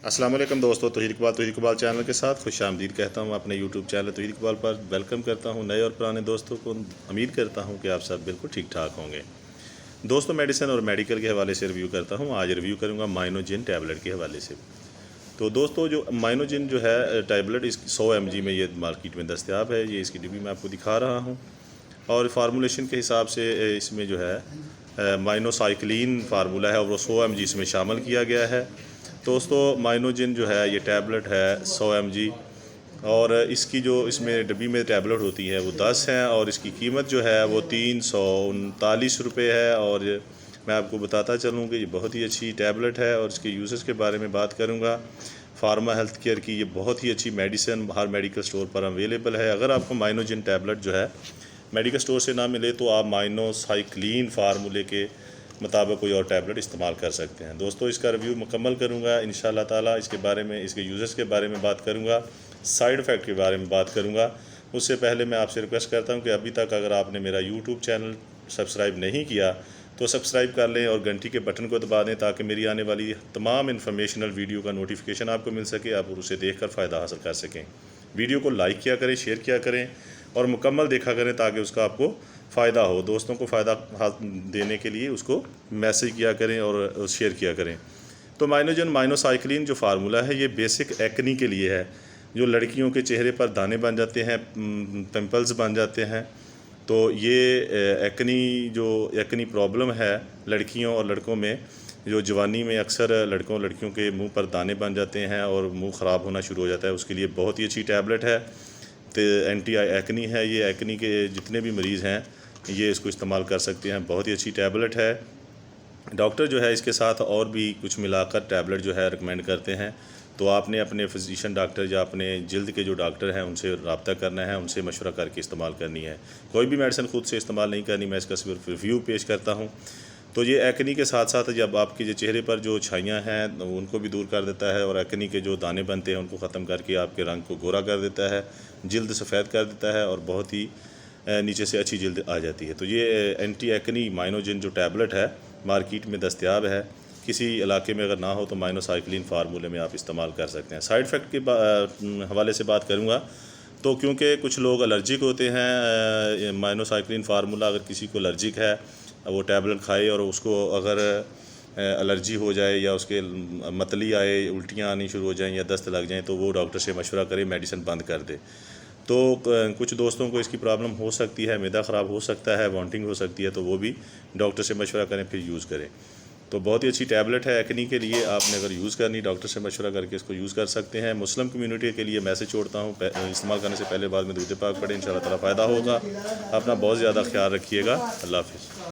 अस्सलाम वालेकुम दोस्तों, तौहीद इकबाल चैनल के साथ खुश आमदीद कहता हूँ। अपने यूट्यूब चैनल तौहीद इकबाल पर वेलकम करता हूँ नए और पुराने दोस्तों को। उम्मीद करता हूँ कि आप सब बिल्कुल ठीक ठाक होंगे। दोस्तों, मेडिसिन और मेडिकल के हवाले से रिव्यू करता हूँ। आज रिव्यू करूँगा माइनोजिन टैबलेट के हवाले से। तो दोस्तों, जो माइनोजिन जो है टैबलेट, इस 100 mg में ये मार्केट में दस्तियाब है। ये इसकी डिब्बी मैं आपको दिखा रहा हूँ और फार्मूलेशन के हिसाब से इसमें जो है माइनोसाइक्लिन फार्मूला है और वो 100 mg इसमें शामिल किया गया है। दोस्तों, माइनोजिन जो है ये टैबलेट है 100 mg और इसकी जो इसमें डिब्बी में टैबलेट होती है वो 10 हैं और इसकी कीमत जो है वो 339 रुपये है। और मैं आपको बताता चलूँ कि ये बहुत ही अच्छी टैबलेट है और इसके यूज़ेस के बारे में बात करूँगा। फार्मा हेल्थ केयर की ये बहुत ही अच्छी मेडिसिन हर मेडिकल स्टोर पर अवेलेबल है। अगर आपको माइनोजिन टैबलेट जो है मेडिकल स्टोर से ना मिले तो आप माइनोसाइक्लिन फार्मूले के मुताबिक कोई और टैबलेट इस्तेमाल कर सकते हैं। दोस्तों, इसका रिव्यू मुकम्मल करूँगा इंशाअल्लाह ताला। इसके बारे में, इसके यूज़र्स के बारे में बात करूँगा, साइड इफ़ेक्ट के बारे में बात करूँगा। उससे पहले मैं आपसे रिक्वेस्ट करता हूँ कि अभी तक अगर आपने मेरा यूट्यूब चैनल सब्सक्राइब नहीं किया तो सब्सक्राइब कर लें और घंटी के बटन को दबा दें ताकि मेरी आने वाली तमाम इन्फॉर्मेशनल वीडियो का नोटिफिकेशन आपको मिल सके, आप उसे देखकर फ़ायदा हासिल कर सकें। वीडियो को लाइक किया करें, शेयर किया करें और मुकम्मल देखा करें ताकि उसका आपको फ़ायदा हो। दोस्तों को फ़ायदा देने के लिए उसको मैसेज किया करें और शेयर किया करें। तो माइनोजिन माइनोसाइक्लिन जो फार्मूला है ये बेसिक एक्नी के लिए है। जो लड़कियों के चेहरे पर दाने बन जाते हैं, पिंपल्स बन जाते हैं, तो ये एक्नी प्रॉब्लम है लड़कियों और लड़कों में। जो जवानी में अक्सर लड़कियों के मुंह पर दाने बन जाते हैं और मुंह ख़राब होना शुरू हो जाता है, उसके लिए बहुत ही अच्छी टैबलेट है। तो एंटी एक्नी है ये। एक्नी के जितने भी मरीज़ हैं ये इसको इस्तेमाल कर सकते हैं। बहुत ही अच्छी टैबलेट है। डॉक्टर जो है इसके साथ और भी कुछ मिलाकर टैबलेट जो है रिकमेंड करते हैं। तो आपने अपने फिजिशियन डॉक्टर या अपने जल्द के जो डॉक्टर हैं उनसे रब्ता करना है, उनसे मशवरा करके इस्तेमाल करनी है। कोई भी मेडिसिन खुद से इस्तेमाल नहीं करनी, मैं इसका सिर्फ रिव्यू पेश करता हूँ। तो ये एक्नी के साथ साथ जब आपके जो चेहरे पर जो छाइयाँ हैं उनको भी दूर कर देता है और एक्नी के जो दाने बनते हैं उनको ख़त्म करके आपके रंग को गोरा कर देता है, जल्द सफ़ेद कर देता है और बहुत ही नीचे से अच्छी जल्द आ जाती है। तो ये एंटी एक्नी माइनोजिन जो टैबलेट है मार्केट में दस्तियाब है। किसी इलाके में अगर ना हो तो माइनोसाइक्लिन फार्मूले में आप इस्तेमाल कर सकते हैं। साइड इफ़ेक्ट के हवाले से बात करूँगा तो क्योंकि कुछ लोग एलर्जिक होते हैं, माइनोसाइक्लिन फार्मूला अगर किसी को एलर्जिक है वो टैबलेट खाए और उसको अगर एलर्जी हो जाए या उसके मतली आए, उल्टियाँ आनी शुरू हो जाएं या दस्त लग जाएं तो वो डॉक्टर से मशवरा करे, मेडिसिन बंद कर दे। तो कुछ दोस्तों को इसकी प्रॉब्लम हो सकती है, मैदा ख़राब हो सकता है, वॉमिटिंग हो सकती है, तो वो भी डॉक्टर से मशवरा करें फिर यूज़ करें। तो बहुत ही अच्छी टैबलेट है एक्नी के लिए। आपने अगर यूज़ करनी डॉक्टर से मशवरा करके इसको यूज़ कर सकते हैं। मुस्लिम कम्युनिटी के लिए मैसेज छोड़ता हूँ, इस्तेमाल करने से पहले बाद में दूध पाक पड़े, इंशाअल्लाह ताला फ़ायदा होगा। अपना बहुत ज़्यादा ख्याल रखिएगा। अल्लाह हाफ़िज़।